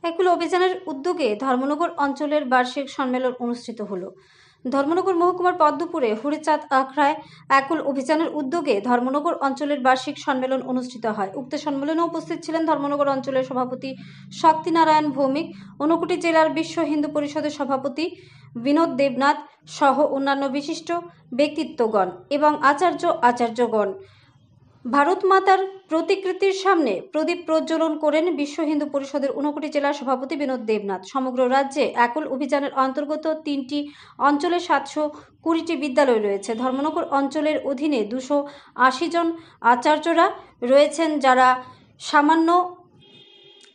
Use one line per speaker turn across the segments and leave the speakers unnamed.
একুল অভিযানের উদ্যোগে ধর্মনগর অঞ্চলের বার্ষিক সম্মেলন অনুষ্ঠিত হলো। ধর্মনগর মহকুমার পদ্মপুরে হরিচাঁদ আখড়ায় একুল অভিযানের উদ্যোগে ধর্মনগর অঞ্চলের বার্ষিক সম্মেলন অনুষ্ঠিত হয়। উক্ত সম্মেলনে উপস্থিত ছিলেন ধর্মনগর অঞ্চলের সভাপতি শক্তিনারায়ণ ভৌমিক, ঊনকোটি জেলার বিশ্ব হিন্দু পরিষদের সভাপতি বিনোদ দেবনাথ সহ অন্যান্য বিশিষ্ট ব্যক্তিত্বগণ এবং আচার্যগণ। ভারত মাতার প্রতিকৃতির সামনে প্রদীপ প্রজ্বলন করেন বিশ্ব হিন্দু পরিষদের ঊনকোটি জেলার সভাপতি বিনোদ দেবনাথ। সমগ্র রাজ্যে একুল অভিযানের অন্তর্গত 3টি অঞ্চলে 720টি বিদ্যালয় রয়েছে। ধর্মনগর অঞ্চলের অধীনে 280 জন আচার্যরা রয়েছেন, যারা সামান্য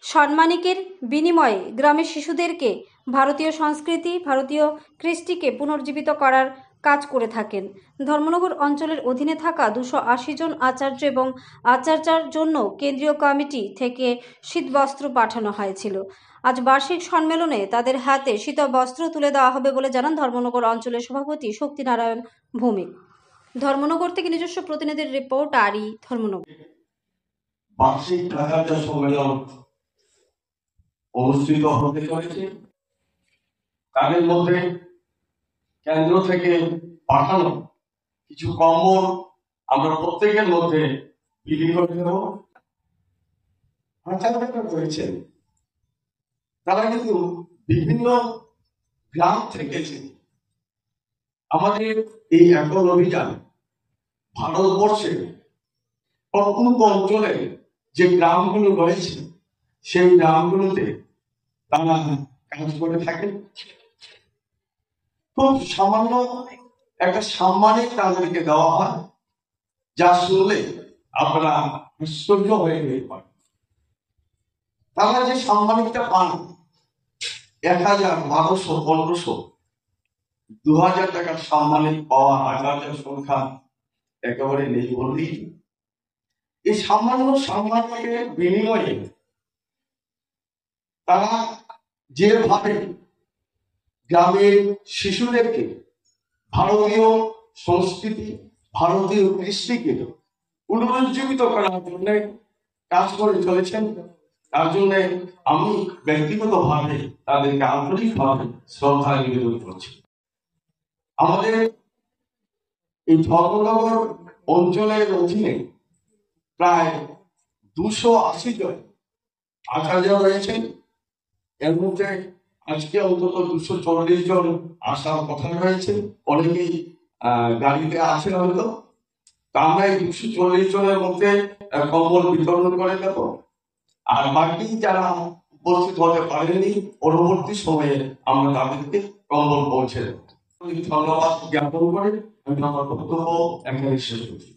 সম্মানিকের বিনিময়ে গ্রামের শিশুদেরকে ভারতীয় সংস্কৃতি, ভারতীয় কৃষ্টিকে পুনর্জীবিত করার কাজ করে থাকেন। ধর্মনগর অঞ্চলের অধীনে থাকা 280 জন আচার্য এবং আচার্যার জন্য কেন্দ্রীয় কমিটি থেকে শীতবস্ত্র পাঠানো হয়েছিল। আজ বার্ষিক সম্মেলনে তাদের হাতে শীত বস্ত্র তুলে দেওয়া হবে বলে জানান ধর্মনগর অঞ্চলের সভাপতি শক্তিনারায়ণ ভৌমিক। ধর্মনগর থেকে নিজস্ব প্রতিনিধির রিপোর্ট, আরই ধর্মনগর।
বার্ষিক আচার্য সম্মেলন অনুষ্ঠিত হতে চলেছে। তাদের মধ্যে কেন্দ্র থেকে পাঠানো কিছু কম্বল আমরা প্রত্যেকের মধ্যে বিলি করে দেব। আচার্যরা রয়েছেন, তারা কিন্তু বিভিন্ন গ্রাম থেকে আমাদের এই একুল অভিযান ভারতবর্ষের প্রত্যন্ত অঞ্চলে যে গ্রামগুলো রয়েছে সেই গ্রামগুলোতে তারা কাজ করে থাকেন। খুব সামান্য একটা সাম্মানিক তাদেরকে দেওয়া হয়, যা শুনলে আপনারা আশ্চর্য হয়ে যেতে পারেন। তারা যে সাম্মানিকটা পান 1000, 1200, 1500, 2000 টাকার সাম্মানিক পাওয়া আচার্যের সংখ্যা একেবারে নেই বললেই। এই সামান্য সম্মানের বিনিময়ে তারা যেভাবে গ্রামের শিশুদেরকে ভারতীয় সংস্কৃতি, ভারতীয় কৃষ্টিকে পুনরুজ্জীবিত করার জন্য কাজ করে চলেছেন, তার জন্য আমি ব্যক্তিগতভাবে তাদেরকে আন্তরিকভাবে শ্রদ্ধা নিবেদন করছি। আমাদের এই ধর্মনগর অঞ্চলের অধীনে প্রায় 280 জন আচার্য রয়েছেন। এর মধ্যে আজকে অন্তত 240 জন আসার কথা রয়েছে। অনেকেই গাড়িতে আছেন হয়তো। তা আমরা এই 240 জনের মধ্যে কম্বল বিতরণ করে দেব। আর বাকি যারা উপস্থিত হতে পারেনি, পরবর্তী সময়ে আমরা তাদেরকে কম্বল পৌঁছে দেব। ধন্যবাদ জ্ঞাপন করে আমি আমার বক্তব্য এখানে শেষ করছি।